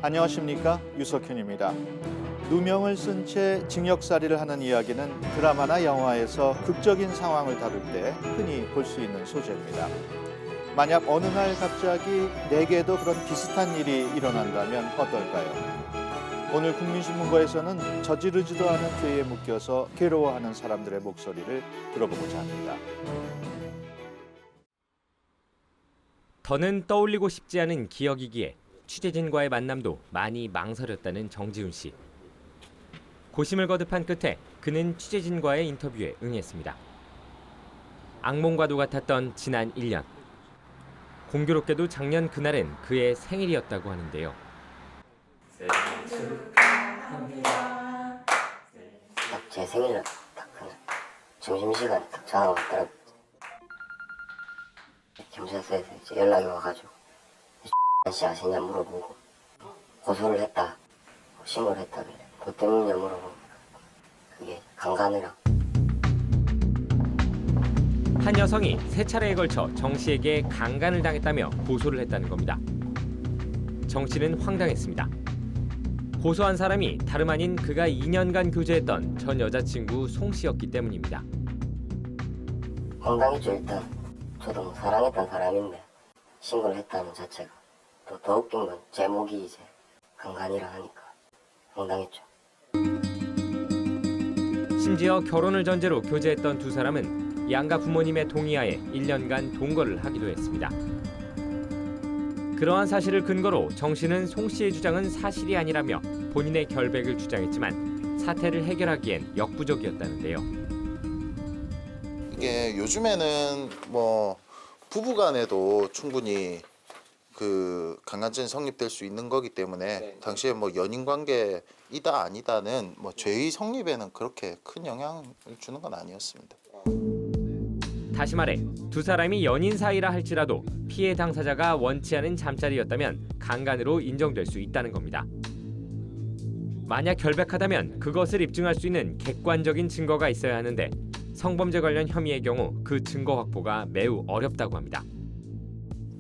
안녕하십니까, 유석현입니다. 누명을 쓴 채 징역살이를 하는 이야기는 드라마나 영화에서 극적인 상황을 다룰 때 흔히 볼 수 있는 소재입니다. 만약 어느 날 갑자기 내게도 그런 비슷한 일이 일어난다면 어떨까요? 오늘 국민신문고에서는 저지르지도 않은 죄에 묶여서 괴로워하는 사람들의 목소리를 들어보고자 합니다. 더는 떠올리고 싶지 않은 기억이기에 취재진과의 만남도 많이 망설였다는 정지훈 씨. 고심을 거듭한 끝에 그는 취재진과의 인터뷰에 응했습니다. 악몽과도 같았던 지난 1년. 공교롭게도 작년 그날은 그의 생일이었다고 하는데요. 딱 제 생일날 딱 그날 점심시간에 딱 전화가 왔더라고요. 경찰서에서 이제 연락이 와가지고 씨 아시냐 물어보고 고소를 했다, 신고를 했다길래 그것 때문에 물어보고 그게 강간이라. 한 여성이 3차례에 걸쳐 정 씨에게 강간을 당했다며 고소를 했다는 겁니다. 정 씨는 황당했습니다. 고소한 사람이 다름 아닌 그가 2년간 교제했던 전 여자친구 송 씨였기 때문입니다. 황당했죠. 일단 저도 뭐 사랑했던 사람인데 신고를 했다는 자체가, 또 더 웃긴 건 제목이 이제 강간이라 하니까 황당했죠. 심지어 결혼을 전제로 교제했던 두 사람은 양가 부모님의 동의하에 1년간 동거를 하기도 했습니다. 그러한 사실을 근거로 정 씨는 송 씨의 주장은 사실이 아니라며 본인의 결백을 주장했지만 사태를 해결하기엔 역부족이었다는데요. 이게 요즘에는 뭐 부부간에도 충분히 그 강간죄는 성립될 수 있는 거기 때문에 당시에 뭐 연인 관계이다 아니다는 뭐 죄의 성립에는 그렇게 큰 영향을 주는 건 아니었습니다. 다시 말해 두 사람이 연인 사이라 할지라도 피해 당사자가 원치 않은 잠자리였다면 강간으로 인정될 수 있다는 겁니다. 만약 결백하다면 그것을 입증할 수 있는 객관적인 증거가 있어야 하는데 성범죄 관련 혐의의 경우 그 증거 확보가 매우 어렵다고 합니다.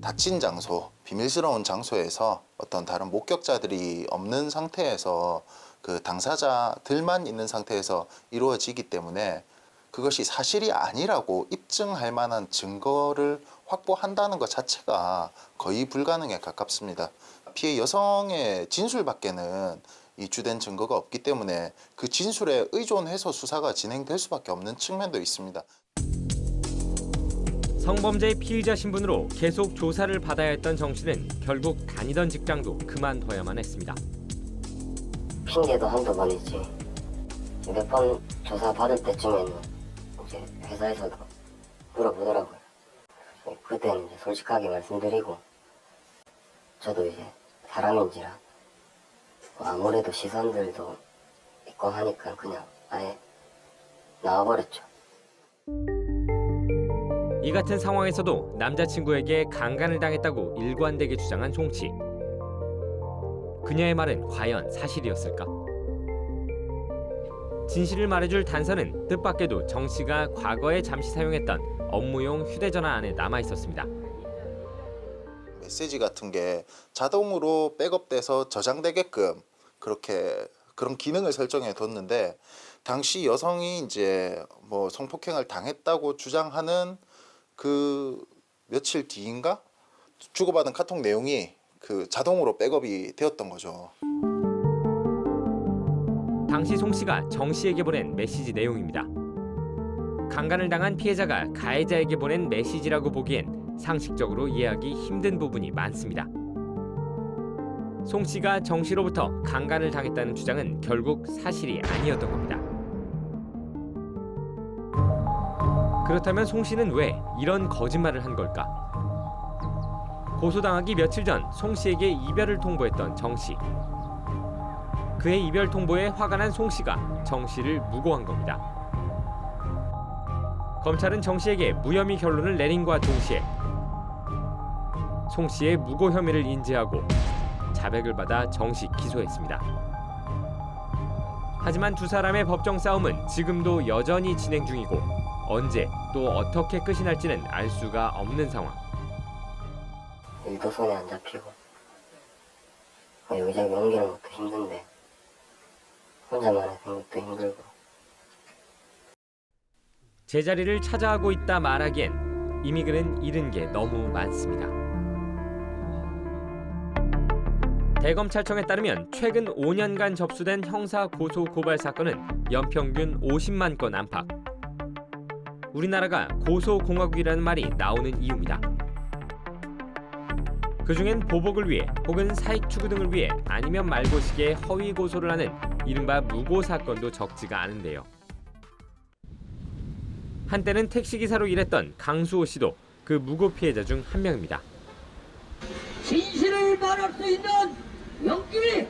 닫힌 장소, 비밀스러운 장소에서 어떤 다른 목격자들이 없는 상태에서 그 당사자들만 있는 상태에서 이루어지기 때문에 그것이 사실이 아니라고 입증할 만한 증거를 확보한다는 것 자체가 거의 불가능에 가깝습니다. 피해 여성의 진술밖에는 이 주된 증거가 없기 때문에 그 진술에 의존해서 수사가 진행될 수밖에 없는 측면도 있습니다. 성범죄의 피의자 신분으로 계속 조사를 받아야 했던 정 씨는 결국 다니던 직장도 그만둬야만 했습니다. 핑계도 한두 번이지 몇 번 조사 받을 때쯤에는 이제 회사에서도 물어보더라고요. 그때는 이제 솔직하게 말씀드리고 저도 이제 사람인지라 아무래도 시선들도 있고 하니까 그냥 아예 나와버렸죠. 이 같은 상황에서도 남자친구에게 강간을 당했다고 일관되게 주장한 송 씨. 그녀의 말은 과연 사실이었을까? 진실을 말해줄 단서는 뜻밖에도 정 씨가 과거에 잠시 사용했던 업무용 휴대전화 안에 남아 있었습니다. 메시지 같은 게 자동으로 백업돼서 저장되게끔 그런 기능을 설정해 뒀는데 당시 여성이 이제 뭐 성폭행을 당했다고 주장하는 그 며칠 뒤인가 주고받은 카톡 내용이 그 자동으로 백업이 되었던 거죠. 당시 송 씨가 정 씨에게 보낸 메시지 내용입니다. 강간을 당한 피해자가 가해자에게 보낸 메시지라고 보기엔 상식적으로 이해하기 힘든 부분이 많습니다. 송 씨가 정 씨로부터 강간을 당했다는 주장은 결국 사실이 아니었던 겁니다. 그렇다면 송 씨는 왜 이런 거짓말을 한 걸까? 고소당하기 며칠 전 송 씨에게 이별을 통보했던 정 씨. 그의 이별 통보에 화가 난 송 씨가 정 씨를 무고한 겁니다. 검찰은 정 씨에게 무혐의 결론을 내린과 동시에 송 씨의 무고 혐의를 인지하고 자백을 받아 정식 기소했습니다. 하지만 두 사람의 법정 싸움은 지금도 여전히 진행 중이고 언제 또 어떻게 끝이 날지는 알 수가 없는 상황. 일도 손에 안 잡히고 여기저기 옮기는 것도 힘든데 혼자만의 생각도 힘들고. 제자리를 찾아가고 있다 말하기엔 이미 그는 잃은 게 너무 많습니다. 대검찰청에 따르면 최근 5년간 접수된 형사 고소 고발 사건은 연평균 50만 건 안팎. 우리나라가 고소공화국이라는 말이 나오는 이유입니다. 그중엔 보복을 위해 혹은 사익 추구 등을 위해 아니면 말고식의 허위 고소를 하는 이른바 무고 사건도 적지가 않은데요. 한때는 택시기사로 일했던 강수호 씨도 그 무고 피해자 중 한 명입니다. 진실을 말할 수 있는 영기!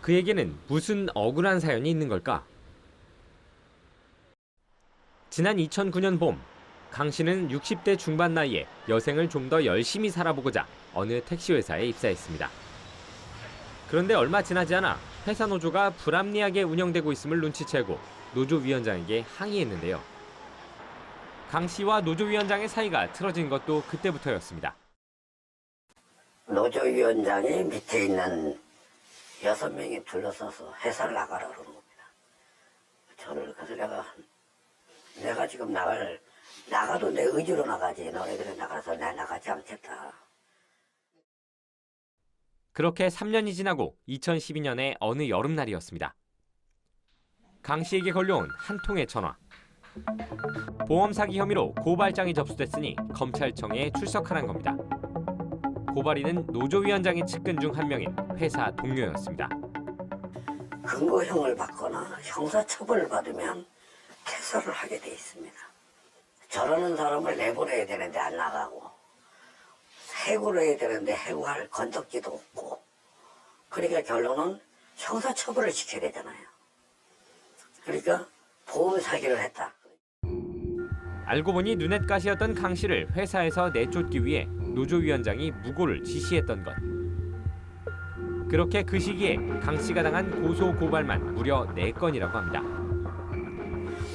그에게는 무슨 억울한 사연이 있는 걸까? 지난 2009년 봄, 강 씨는 60대 중반 나이에 여생을 좀 더 열심히 살아보고자 어느 택시회사에 입사했습니다. 그런데 얼마 지나지 않아 회사 노조가 불합리하게 운영되고 있음을 눈치채고 노조위원장에게 항의했는데요. 강 씨와 노조위원장의 사이가 틀어진 것도 그때부터였습니다. 노조위원장이 밑에 있는 6명이 둘러싸서 회사를 나가라 그러는 겁니다. 저를 그래서 내가 지금 나가도 내 의지로 나가지 너네들이 나가서 내가 나가지 않겠다. 그렇게 3년이 지나고 2012년의 어느 여름날이었습니다. 강 씨에게 걸려온 한 통의 전화. 보험 사기 혐의로 고발장이 접수됐으니 검찰청에 출석하라는 겁니다. 고발인은 노조위원장의 측근 중 한 명인 회사 동료였습니다. 근거형을 받거나 형사처벌을 받으면 퇴사를 하게 돼 있습니다. 저러는 사람을 내보내야 되는데 안 나가고 해고를 해야 되는데 해고할 건덕지도 없고 그러니까 결론은 형사처벌을 시켜야 되잖아요. 그러니까 보험 사기를 했다. 알고 보니 눈엣가시였던 강 씨를 회사에서 내쫓기 위해 노조위원장이 무고를 지시했던 것. 그렇게 그 시기에 강 씨가 당한 고소 고발만 무려 4건이라고 합니다.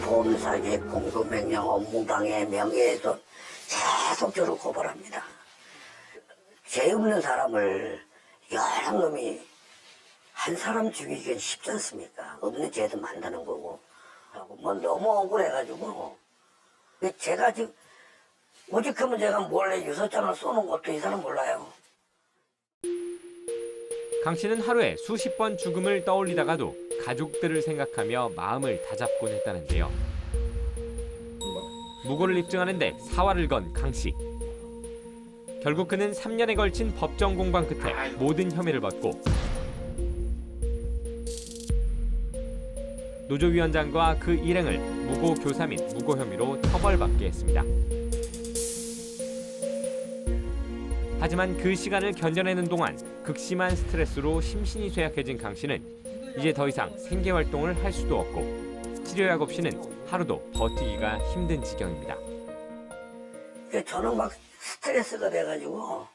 보험 사기, 공급명령, 업무방해, 명예훼손 계속 저를 고발합니다. 죄 없는 사람을 여러 놈이 한 사람 죽이기는 쉽지 않습니까? 없는 죄도 만드는 거고. 뭐 너무 억울해가지고 제가 지금 오직하면 제가 몰래 유서장을 쏘는 것도 이 사람 몰라요. 강 씨는 하루에 수십 번 죽음을 떠올리다가도 가족들을 생각하며 마음을 다잡곤 했다는데요. 무고를 입증하는데 사활을 건 강 씨. 결국 그는 3년에 걸친 법정 공방 끝에 모든 혐의를 벗고 노조위원장과 그 일행을 무고 교사 및 무고 혐의로 처벌받게 했습니다. 하지만 그 시간을 견뎌내는 동안 극심한 스트레스로 심신이 쇠약해진 강 씨는 이제 더 이상 생계 활동을 할 수도 없고 치료약 없이는 하루도 버티기가 힘든 지경입니다. 저는 막 스트레스가 돼가지고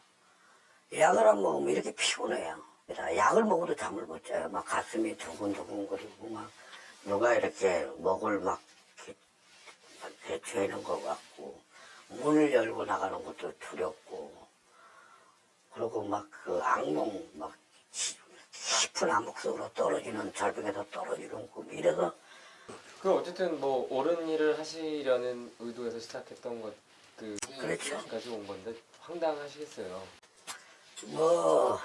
약을 안 먹으면 이렇게 피곤해요. 약을 먹어도 잠을 못 자요. 막 가슴이 두근두근거리고 막 누가 이렇게 목을 막 죄는 것 같고 문을 열고 나가는 것도 두렵고 그리고 막 그 악몽 막 깊은 암흑 속으로 떨어지는 절벽에서 떨어지는 꿈 이래서 그 어쨌든 뭐 옳은 일을 하시려는 의도에서 시작했던 것들 그렇죠. 가지고 온 건데 황당하시겠어요. 뭐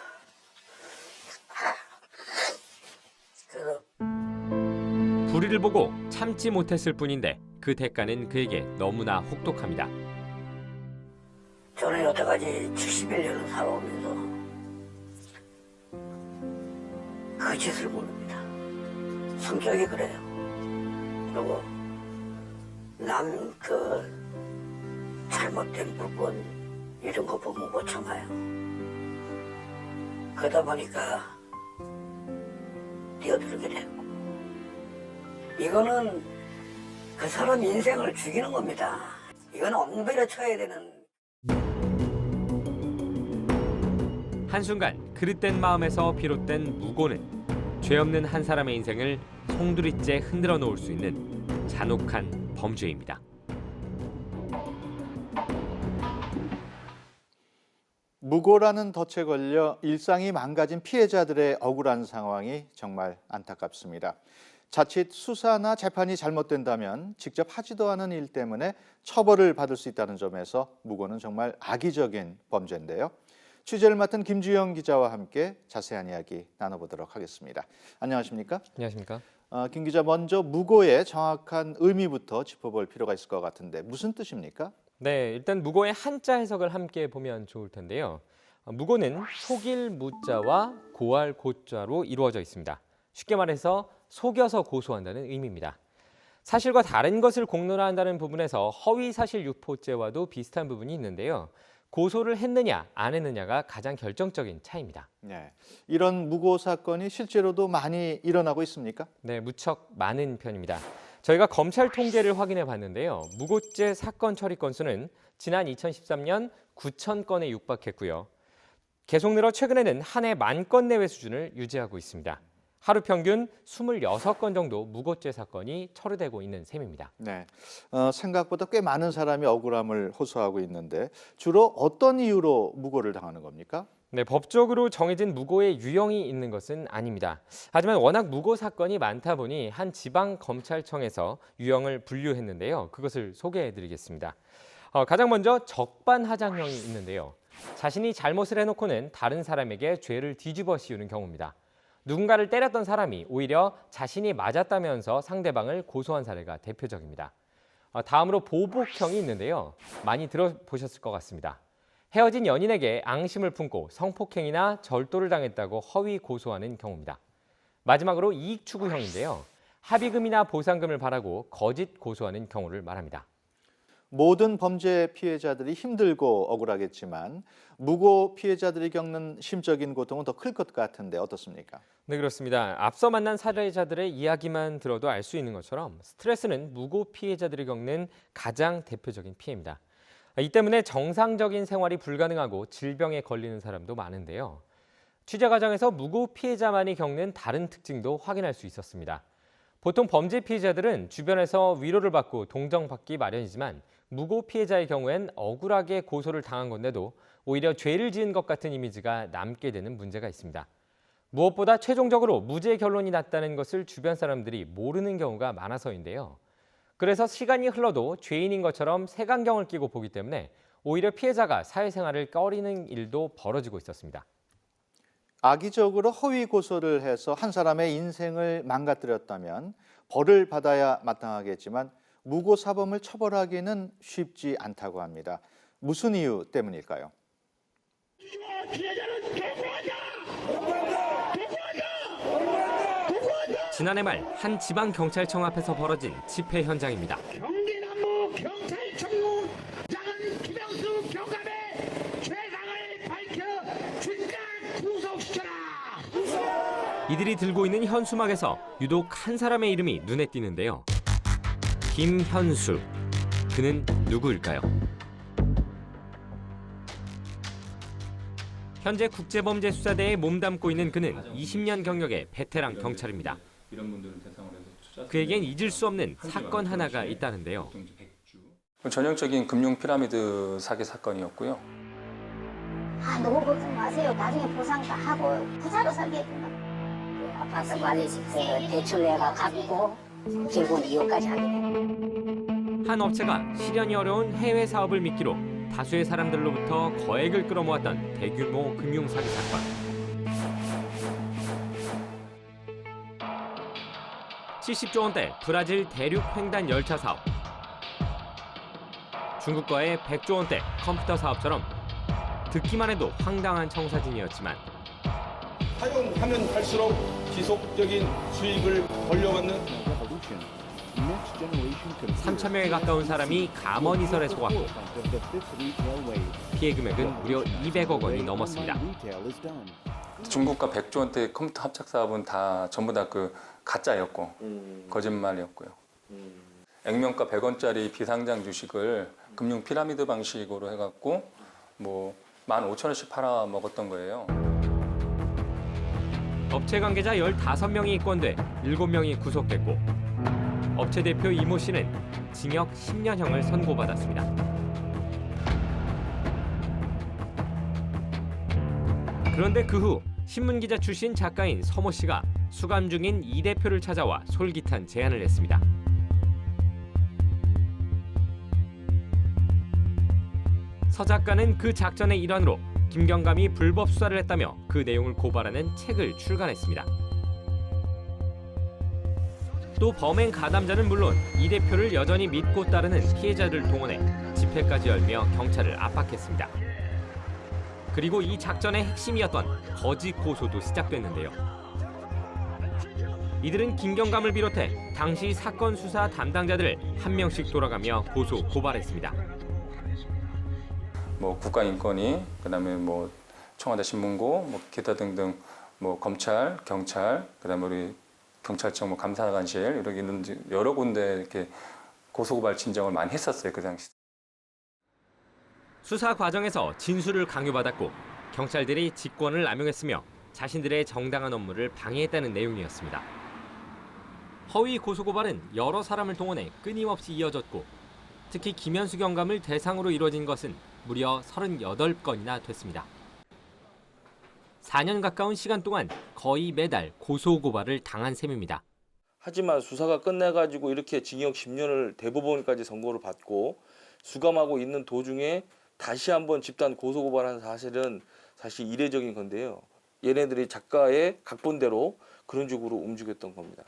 그래서 불의를 보고 참지 못했을 뿐인데 그 대가는 그에게 너무나 혹독합니다. 저는 여태까지 71년을 살아오면서 그 짓을 모릅니다. 성격이 그래요. 그리고 남 그 잘못된 부분 이런 거 보면 못 참아요. 그러다 보니까 뛰어들게 되고 이거는 그 사람 인생을 죽이는 겁니다. 이건 엄밀히 쳐야 되는. 한순간 그릇된 마음에서 비롯된 무고는 죄 없는 한 사람의 인생을 송두리째 흔들어 놓을 수 있는 잔혹한 범죄입니다. 무고라는 덫에 걸려 일상이 망가진 피해자들의 억울한 상황이 정말 안타깝습니다. 자칫 수사나 재판이 잘못된다면 직접 하지도 않은 일 때문에 처벌을 받을 수 있다는 점에서 무고는 정말 악의적인 범죄인데요. 취재를 맡은 김주영 기자와 함께 자세한 이야기 나눠보도록 하겠습니다. 안녕하십니까? 안녕하십니까? 김 기자, 먼저 무고의 정확한 의미부터 짚어볼 필요가 있을 것 같은데 무슨 뜻입니까? 네, 일단 무고의 한자 해석을 함께 보면 좋을 텐데요. 무고는 속일 무자와 고할 고자로 이루어져 있습니다. 쉽게 말해서 속여서 고소한다는 의미입니다. 사실과 다른 것을 공론화한다는 부분에서 허위사실 유포죄와도 비슷한 부분이 있는데요. 고소를 했느냐 안 했느냐가 가장 결정적인 차이입니다. 네, 이런 무고 사건이 실제로도 많이 일어나고 있습니까? 네, 무척 많은 편입니다. 저희가 검찰 통계를 확인해 봤는데요. 무고죄 사건 처리 건수는 지난 2013년 9천 건에 육박했고요. 계속 늘어 최근에는 한 해 10,000건 내외 수준을 유지하고 있습니다. 하루 평균 26건 정도 무고죄 사건이 처리되고 있는 셈입니다. 네, 생각보다 꽤 많은 사람이 억울함을 호소하고 있는데 주로 어떤 이유로 무고를 당하는 겁니까? 네, 법적으로 정해진 무고의 유형이 있는 것은 아닙니다. 하지만 워낙 무고 사건이 많다 보니 한 지방 검찰청에서 유형을 분류했는데요. 그것을 소개해드리겠습니다. 가장 먼저 적반하장형이 있는데요. 자신이 잘못을 해놓고는 다른 사람에게 죄를 뒤집어 씌우는 경우입니다. 누군가를 때렸던 사람이 오히려 자신이 맞았다면서 상대방을 고소한 사례가 대표적입니다. 다음으로 보복형이 있는데요. 많이 들어보셨을 것 같습니다. 헤어진 연인에게 앙심을 품고 성폭행이나 절도를 당했다고 허위 고소하는 경우입니다. 마지막으로 이익추구형인데요. 합의금이나 보상금을 바라고 거짓 고소하는 경우를 말합니다. 모든 범죄 피해자들이 힘들고 억울하겠지만 무고 피해자들이 겪는 심적인 고통은 더 클 것 같은데 어떻습니까? 네, 그렇습니다. 앞서 만난 사례자들의 이야기만 들어도 알 수 있는 것처럼 스트레스는 무고 피해자들이 겪는 가장 대표적인 피해입니다. 이 때문에 정상적인 생활이 불가능하고 질병에 걸리는 사람도 많은데요. 취재 과정에서 무고 피해자만이 겪는 다른 특징도 확인할 수 있었습니다. 보통 범죄 피해자들은 주변에서 위로를 받고 동정받기 마련이지만 무고 피해자의 경우엔 억울하게 고소를 당한 건데도 오히려 죄를 지은 것 같은 이미지가 남게 되는 문제가 있습니다. 무엇보다 최종적으로 무죄 결론이 났다는 것을 주변 사람들이 모르는 경우가 많아서인데요. 그래서 시간이 흘러도 죄인인 것처럼 색안경을 끼고 보기 때문에 오히려 피해자가 사회생활을 꺼리는 일도 벌어지고 있었습니다. 악의적으로 허위 고소를 해서 한 사람의 인생을 망가뜨렸다면 벌을 받아야 마땅하겠지만 무고 사범을 처벌하기는 쉽지 않다고 합니다. 무슨 이유 때문일까요? 지난해 말 한 지방 경찰청 앞에서 벌어진 집회 현장입니다. 경기남부 경찰청 장은 김영수 경감의 죄상을 밝혀 즉각 구속시켜라. 이들이 들고 있는 현수막에서 유독 한 사람의 이름이 눈에 띄는데요. 김현수. 그는 누구일까요? 현재 국제범죄수사대에 몸담고 있는 그는 20년 경력의 베테랑 경찰입니다. 그에겐 잊을 수 없는 사건 하나가 있다는데요. 전형적인 금융 피라미드 사기 사건이었고요. 너무 걱정 마세요. 나중에 보상 다 하고 부자로 살게 해준다. 아파트 관리시설 대출 내가 갚고 결국은 이혼까지 하게 돼. 한 업체가 실현이 어려운 해외 사업을 미끼로 다수의 사람들로부터 거액을 끌어모았던 대규모 금융 사기 사건. 70조 원대 브라질 대륙 횡단 열차 사업, 중국과의 100조 원대 컴퓨터 사업처럼 듣기만 해도 황당한 청사진이었지만 사용하면 할수록 지속적인 수익을 벌려받는 3,000명에 가까운 사람이 감언이설에 속았고 피해 금액은 무려 200억 원이 넘었습니다. 중국과 100조 원대 컴퓨터 합작 사업은 다 전부 다 그 가짜였고 거짓말이었고요. 액면가 100원짜리 비상장 주식을 금융 피라미드 방식으로 해갖고 뭐 15,000원씩 팔아 먹었던 거예요. 업체 관계자 15명이 입건돼 7명이 구속됐고 업체 대표 이모 씨는 징역 10년형을 선고받았습니다. 그런데 그 후 신문기자 출신 작가인 서모 씨가 수감 중인 이 대표를 찾아와 솔깃한 제안을 했습니다. 서 작가는 그 작전의 일환으로 김경감이 불법 수사를 했다며 그 내용을 고발하는 책을 출간했습니다. 또 범행 가담자는 물론 이 대표를 여전히 믿고 따르는 피해자들을 동원해 집회까지 열며 경찰을 압박했습니다. 그리고 이 작전의 핵심이었던 거짓 고소도 시작됐는데요. 이들은 김경감을 비롯해 당시 사건 수사 담당자들을 한 명씩 돌아가며 고소 고발했습니다. 뭐 국가인권위, 그다음에 뭐 청와대 신문고, 뭐 기타 등등 뭐 검찰, 경찰, 그다음에 우리 경찰청 뭐 감사관실 이렇게 있는 여러 군데 이렇게 고소고발 진정을 많이 했었어요, 그 당시. 수사 과정에서 진술을 강요받았고 경찰들이 직권을 남용했으며 자신들의 정당한 업무를 방해했다는 내용이었습니다. 허위 고소고발은 여러 사람을 동원해 끊임없이 이어졌고 특히 김현수 경감을 대상으로 이루어진 것은 무려 38건이나 됐습니다. 4년 가까운 시간 동안 거의 매달 고소고발을 당한 셈입니다. 하지만 수사가 끝나가지고 이렇게 징역 10년을 대법원까지 선고를 받고 수감하고 있는 도중에 다시 한번 집단 고소고발한 사실은 사실 이례적인 건데요. 얘네들이 작가의 각본대로 그런 식으로 움직였던 겁니다.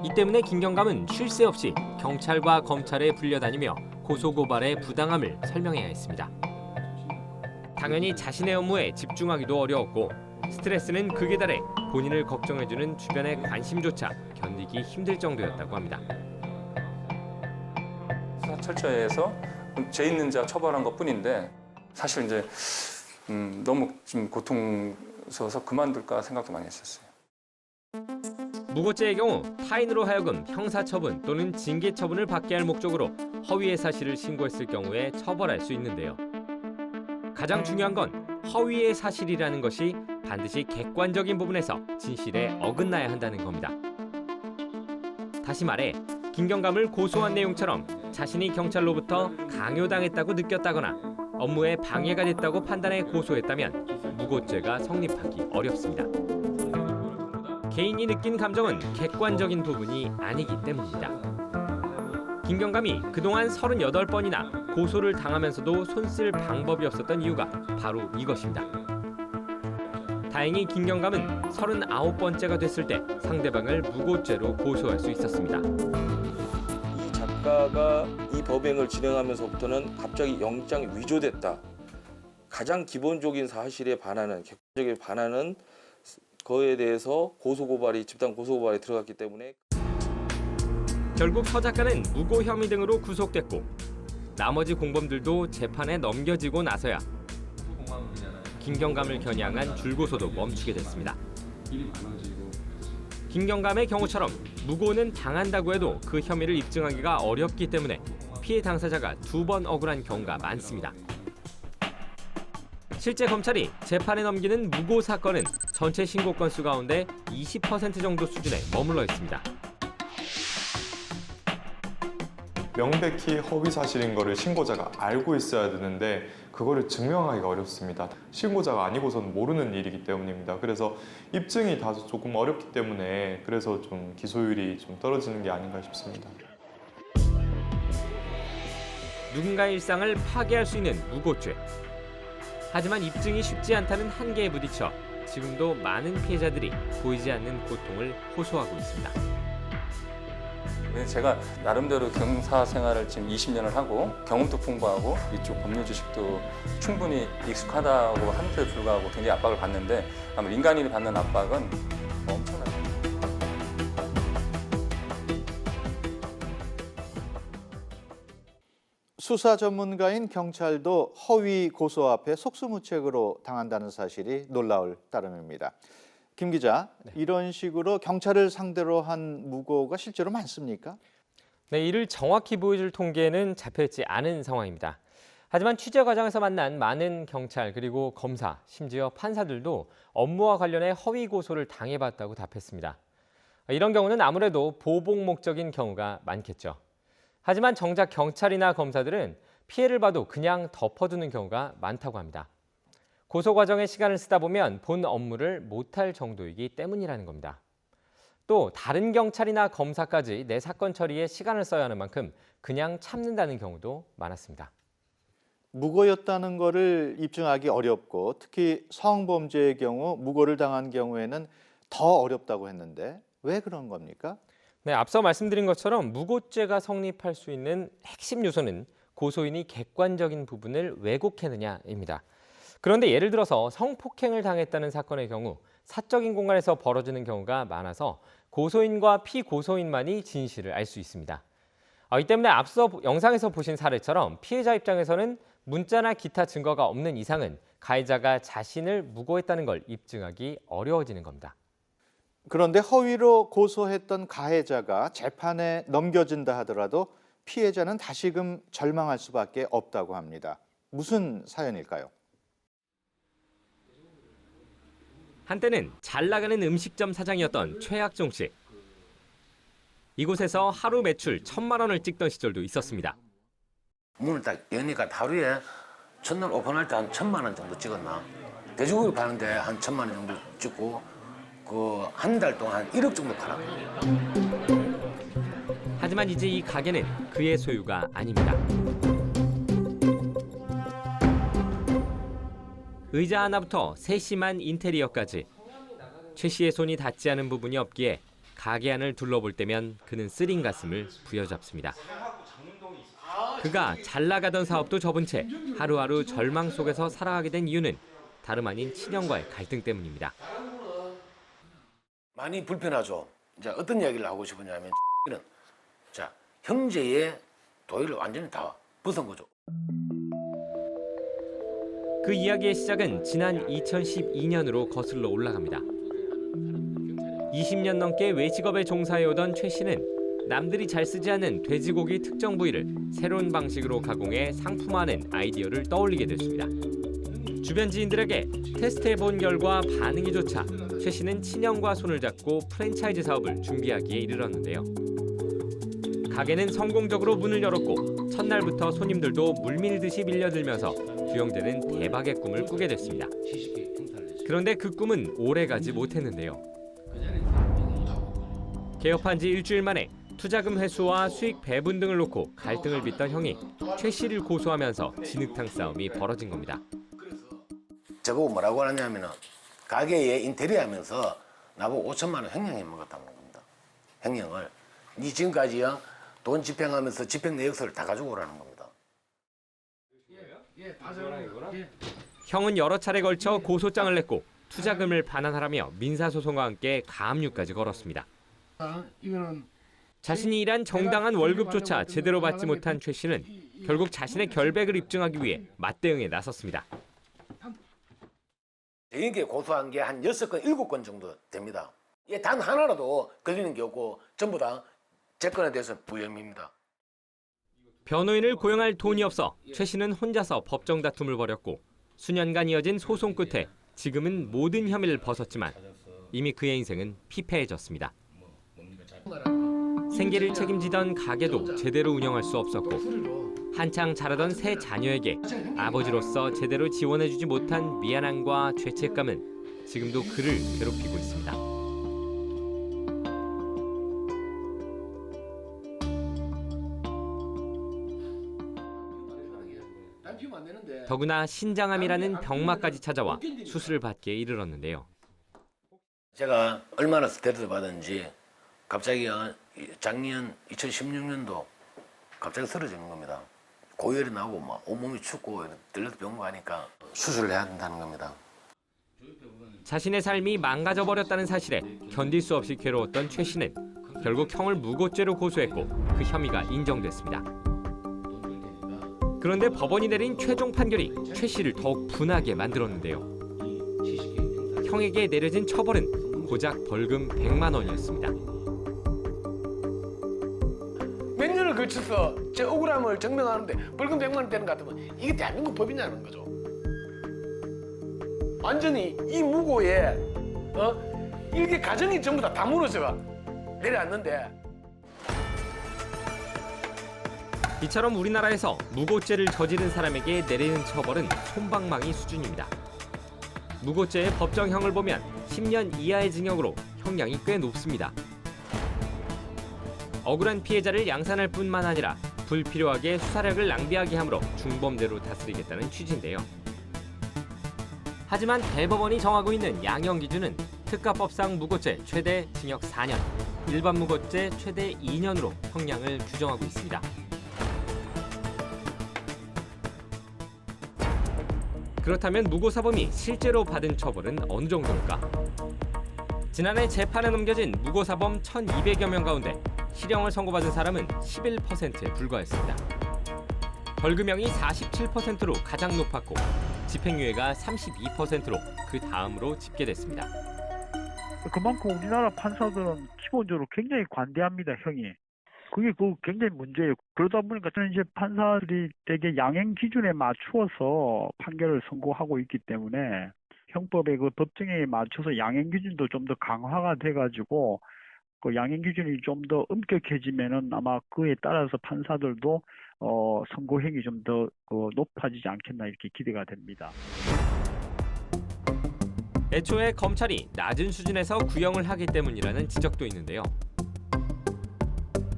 이 때문에 김경감은 쉴 새 없이 경찰과 검찰에 불려다니며 고소고발의 부당함을 설명해야 했습니다. 당연히 자신의 업무에 집중하기도 어려웠고 스트레스는 극에 달해 본인을 걱정해주는 주변의 관심조차 견디기 힘들 정도였다고 합니다. 수사 철저히 해서 죄 있는 자 처벌한 것뿐인데 사실 이제 너무 좀 고통스러워서 그만둘까 생각도 많이 했었어요. 무고죄의 경우 타인으로 하여금 형사처분 또는 징계처분을 받게 할 목적으로 허위의 사실을 신고했을 경우에 처벌할 수 있는데요. 가장 중요한 건 허위의 사실이라는 것이 반드시 객관적인 부분에서 진실에 어긋나야 한다는 겁니다. 다시 말해 김경감을 고소한 내용처럼 자신이 경찰로부터 강요당했다고 느꼈다거나 업무에 방해가 됐다고 판단해 고소했다면 무고죄가 성립하기 어렵습니다. 개인이 느낀 감정은 객관적인 부분이 아니기 때문입니다. 김경감이 그동안 38번이나 고소를 당하면서도 손쓸 방법이 없었던 이유가 바로 이것입니다. 다행히 김경감은 39번째가 됐을 때 상대방을 무고죄로 고소할 수 있었습니다. 이 작가가 이 법행을 진행하면서부터는 갑자기 영장이 위조됐다. 가장 기본적인 사실에 반하는 객관적인 반하는 거에 대해서 고소고발이 집단 고소고발에 들어갔기 때문에 결국 서 작가는 무고 혐의 등으로 구속됐고 나머지 공범들도 재판에 넘겨지고 나서야 김경감을 겨냥한 줄고소도 멈추게 됐습니다. 김경감의 경우처럼 무고는 당한다고 해도 그 혐의를 입증하기가 어렵기 때문에 피해 당사자가 2번 억울한 경우가 많습니다. 실제 검찰이 재판에 넘기는 무고 사건은 전체 신고 건수 가운데 20% 정도 수준에 머물러 있습니다. 명백히 허위 사실인 거를 신고자가 알고 있어야 되는데 그거를 증명하기가 어렵습니다. 신고자가 아니고서는 모르는 일이기 때문입니다. 그래서 입증이 다소 조금 어렵기 때문에 그래서 좀 기소율이 좀 떨어지는 게 아닌가 싶습니다. 누군가의 일상을 파괴할 수 있는 무고죄. 하지만 입증이 쉽지 않다는 한계에 부딪혀 지금도 많은 피해자들이 보이지 않는 고통을 호소하고 있습니다. 제가 나름대로 경사 생활을 지금 20년을 하고 경험도 풍부하고 이쪽 법률 지식도 충분히 익숙하다고 한데 불구하고 굉장히 압박을 받는데 아마 민간인이 받는 압박은 엄청나요. 수사 전문가인 경찰도 허위 고소 앞에 속수무책으로 당한다는 사실이 놀라울 따름입니다. 김 기자, 이런 식으로 경찰을 상대로 한 무고가 실제로 많습니까? 네, 이를 정확히 보여줄 통계는 잡혀있지 않은 상황입니다. 하지만 취재 과정에서 만난 많은 경찰 그리고 검사, 심지어 판사들도 업무와 관련해 허위 고소를 당해봤다고 답했습니다. 이런 경우는 아무래도 보복 목적인 경우가 많겠죠. 하지만 정작 경찰이나 검사들은 피해를 봐도 그냥 덮어두는 경우가 많다고 합니다. 고소 과정에 시간을 쓰다 보면 본 업무를 못할 정도이기 때문이라는 겁니다. 또 다른 경찰이나 검사까지 내 사건 처리에 시간을 써야 하는 만큼 그냥 참는다는 경우도 많았습니다. 무고였다는 것을 입증하기 어렵고 특히 성범죄의 경우 무고를 당한 경우에는 더 어렵다고 했는데 왜 그런 겁니까? 네, 앞서 말씀드린 것처럼 무고죄가 성립할 수 있는 핵심 요소는 고소인이 객관적인 부분을 왜곡했느냐입니다. 그런데 예를 들어서 성폭행을 당했다는 사건의 경우 사적인 공간에서 벌어지는 경우가 많아서 고소인과 피고소인만이 진실을 알 수 있습니다. 이 때문에 앞서 영상에서 보신 사례처럼 피해자 입장에서는 문자나 기타 증거가 없는 이상은 가해자가 자신을 무고했다는 걸 입증하기 어려워지는 겁니다. 그런데 허위로 고소했던 가해자가 재판에 넘겨진다 하더라도 피해자는 다시금 절망할 수밖에 없다고 합니다. 무슨 사연일까요? 한때는 잘 나가는 음식점 사장이었던 최학종 씨. 이곳에서 하루 매출 1,000만 원을 찍던 시절도 있었습니다. 문을 딱 여니까 하루에 첫날 오픈할 때 한 1,000만 원 정도 찍었나? 돼지고기 파는데 한 1,000만 원 정도 찍고 그 한 달 동안 한 1억 정도 팔았거든요. 하지만 이제 이 가게는 그의 소유가 아닙니다. 의자 하나부터 세심한 인테리어까지 최 씨의 손이 닿지 않은 부분이 없기에 가게 안을 둘러볼 때면 그는 쓰린 가슴을 부여잡습니다. 그가 잘 나가던 사업도 접은 채 하루하루 절망 속에서 살아가게 된 이유는 다름 아닌 친형과의 갈등 때문입니다. 많이 불편하죠. 이제 어떤 이야기를 하고 싶으냐면 자, 형제의 도의를 완전히 다 벗은 거죠. 그 이야기의 시작은 지난 2012년으로 거슬러 올라갑니다. 20년 넘게 외식업에 종사해오던 최 씨는 남들이 잘 쓰지 않는 돼지고기 특정 부위를 새로운 방식으로 가공해 상품화하는 아이디어를 떠올리게 됐습니다. 주변 지인들에게 테스트해본 결과 반응이 좋자 최 씨는 친형과 손을 잡고 프랜차이즈 사업을 준비하기에 이르렀는데요. 가게는 성공적으로 문을 열었고 첫날부터 손님들도 물밀듯이 밀려들면서 두 형제는 대박의 꿈을 꾸게 됐습니다. 그런데 그 꿈은 오래가지 못했는데요. 개업한 지 일주일 만에 투자금 회수와 수익 배분 등을 놓고 갈등을 빚던 형이 최 씨를 고소하면서 진흙탕 싸움이 벌어진 겁니다. 저보고 뭐라고 하냐면은 가게에 인테리어 하면서 나보고 5천만 원 횡령해 먹었다는 겁니다. 횡령을. 니 지금까지요 돈 집행하면서 집행 내역서를 다 가지고 오라는 겁니다. 형은 여러 차례 걸쳐 고소장을 냈고 투자금을 반환하라며 민사소송과 함께 가압류까지 걸었습니다. 자신이 일한 정당한 월급조차 제대로 받지 못한 최 씨는 결국 자신의 결백을 입증하기 위해 맞대응에 나섰습니다. 저에게 고소한 게 한 6건, 7건 정도 됩니다. 단 하나라도 걸리는 게 없고 전부 다 제 건에 대해서 무혐의입니다. 변호인을 고용할 돈이 없어 최 씨는 혼자서 법정 다툼을 벌였고 수년간 이어진 소송 끝에 지금은 모든 혐의를 벗었지만 이미 그의 인생은 피폐해졌습니다. 생계를 책임지던 가게도 제대로 운영할 수 없었고 한창 자라던 세 자녀에게 아버지로서 제대로 지원해주지 못한 미안함과 죄책감은 지금도 그를 괴롭히고 있습니다. 더구나 신장암이라는 병마까지 찾아와 수술을 받기에 이르렀는데요. 제가 얼마나 스트레스 받았는지 갑자기 작년 2016년도 갑자기 쓰러지는 겁니다. 고열이 나고 막 온몸이 춥고 들려서 병원 가니까 수술을 해야 된다는 겁니다. 자신의 삶이 망가져 버렸다는 사실에 견딜 수 없이 괴로웠던 최 씨는 결국 형을 무고죄로 고소했고 그 혐의가 인정됐습니다. 그런데 법원이 내린 최종 판결이 최 씨를 더욱 분하게 만들었는데요. 형에게 내려진 처벌은 고작 벌금 100만 원이었습니다. 몇 년을 걸쳐서 제 억울함을 증명하는데 벌금 100만 원 되는 것 같으면 이게 대한민국 법이냐는 거죠. 완전히 이 무고에 일개 가정이 전부 다 무너져 내려왔는데 이처럼 우리나라에서 무고죄를 저지른 사람에게 내리는 처벌은 솜방망이 수준입니다. 무고죄의 법정형을 보면 10년 이하의 징역으로 형량이 꽤 높습니다. 억울한 피해자를 양산할 뿐만 아니라 불필요하게 수사력을 낭비하게 함으로 중범대로 다스리겠다는 취지인데요. 하지만 대법원이 정하고 있는 양형 기준은 특가법상 무고죄 최대 징역 4년, 일반 무고죄 최대 2년으로 형량을 규정하고 있습니다. 그렇다면 무고사범이 실제로 받은 처벌은 어느 정도일까? 지난해 재판에 넘겨진 무고사범 1,200여 명 가운데 실형을 선고받은 사람은 11%에 불과했습니다. 벌금형이 47%로 가장 높았고 집행유예가 32%로 그 다음으로 집계됐습니다. 그만큼 우리나라 판사들은 기본적으로 굉장히 관대합니다, 형이. 그게 굉장히 문제예요. 그러다 보니까 저는 이제 판사들이 되게 양형 기준에 맞추어서 판결을 선고하고 있기 때문에 형법의 그 법정에 맞춰서 양형 기준도 좀 더 강화가 돼가지고 그 양형 기준이 좀 더 엄격해지면은 아마 그에 따라서 판사들도 선고형이 좀 더 높아지지 않겠나 이렇게 기대가 됩니다. 애초에 검찰이 낮은 수준에서 구형을 하기 때문이라는 지적도 있는데요.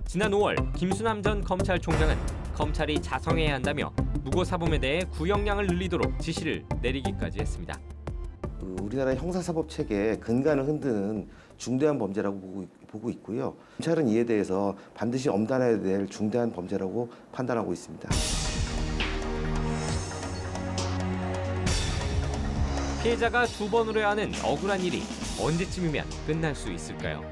지난 5월 김수남 전 검찰총장은 검찰이 자성해야 한다며 무고사범에 대해 구형량을 늘리도록 지시를 내리기까지 했습니다. 우리나라 형사사법 체계의 근간을 흔드는 중대한 범죄라고 보고 있고요. 검찰은 이에 대해서 반드시 엄단해야 될 중대한 범죄라고 판단하고 있습니다. 피해자가 두 번으로 해야 하는 억울한 일이 언제쯤이면 끝날 수 있을까요?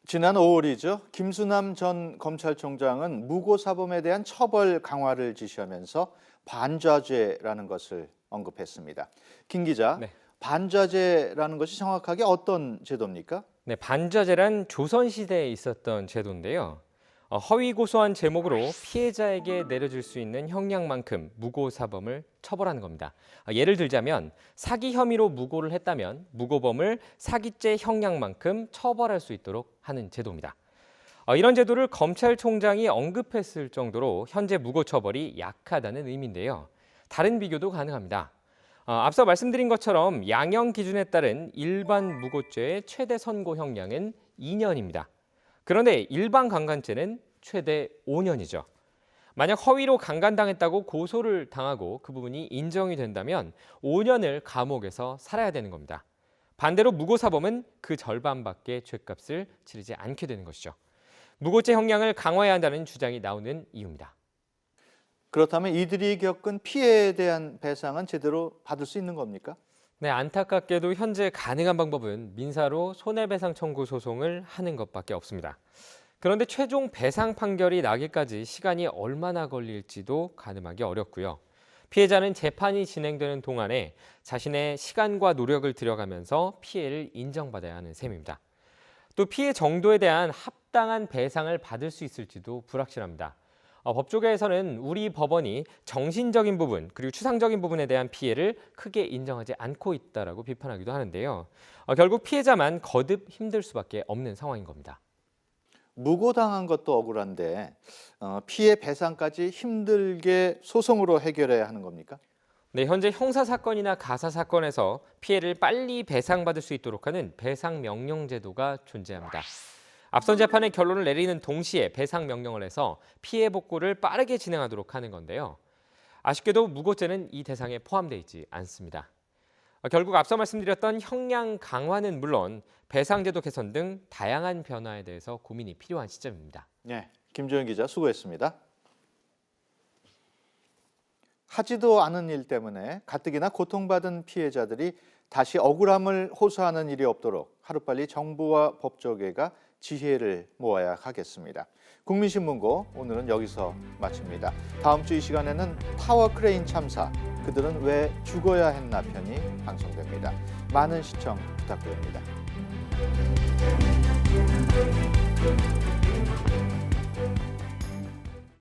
지난 5월이죠. 김수남 전 검찰총장은 무고사범에 대한 처벌 강화를 지시하면서 반좌죄라는 것을 언급했습니다. 김 기자, 네. 반좌죄라는 것이 정확하게 어떤 제도입니까? 네, 반좌죄란 조선시대에 있었던 제도인데요. 허위 고소한 제목으로 피해자에게 내려질 수 있는 형량만큼 무고사범을 처벌하는 겁니다. 예를 들자면 사기 혐의로 무고를 했다면 무고범을 사기죄 형량만큼 처벌할 수 있도록 하는 제도입니다. 이런 제도를 검찰총장이 언급했을 정도로 현재 무고처벌이 약하다는 의미인데요. 다른 비교도 가능합니다. 앞서 말씀드린 것처럼 양형 기준에 따른 일반 무고죄의 최대 선고 형량은 2년입니다. 그런데 일반 강간죄는 최대 5년이죠. 만약 허위로 강간당했다고 고소를 당하고 그 부분이 인정이 된다면 5년을 감옥에서 살아야 되는 겁니다. 반대로 무고사범은 그 절반밖에 죄값을 치르지 않게 되는 것이죠. 무고죄 형량을 강화해야 한다는 주장이 나오는 이유입니다. 그렇다면 이들이 겪은 피해에 대한 배상은 제대로 받을 수 있는 겁니까? 네, 안타깝게도 현재 가능한 방법은 민사로 손해배상 청구 소송을 하는 것밖에 없습니다. 그런데 최종 배상 판결이 나기까지 시간이 얼마나 걸릴지도 가늠하기 어렵고요. 피해자는 재판이 진행되는 동안에 자신의 시간과 노력을 들여가면서 피해를 인정받아야 하는 셈입니다. 또 피해 정도에 대한 합당한 배상을 받을 수 있을지도 불확실합니다. 법조계에서는 우리 법원이 정신적인 부분 그리고 추상적인 부분에 대한 피해를 크게 인정하지 않고 있다라고 비판하기도 하는데요. 결국 피해자만 거듭 힘들 수밖에 없는 상황인 겁니다. 무고당한 것도 억울한데 피해 배상까지 힘들게 소송으로 해결해야 하는 겁니까? 네, 현재 형사사건이나 가사사건에서 피해를 빨리 배상받을 수 있도록 하는 배상명령 제도가 존재합니다. 앞선 재판의 결론을 내리는 동시에 배상 명령을 해서 피해 복구를 빠르게 진행하도록 하는 건데요. 아쉽게도 무고죄는 이 대상에 포함되어 있지 않습니다. 결국 앞서 말씀드렸던 형량 강화는 물론 배상제도 개선 등 다양한 변화에 대해서 고민이 필요한 시점입니다. 네, 김조영 기자 수고했습니다. 하지도 않은 일 때문에 가뜩이나 고통받은 피해자들이 다시 억울함을 호소하는 일이 없도록 하루빨리 정부와 법조계가 지혜를 모아야 하겠습니다. 국민신문고 오늘은 여기서 마칩니다. 다음 주 이 시간에는 타워 크레인 참사, 그들은 왜 죽어야 했나 편이 방송됩니다. 많은 시청 부탁드립니다.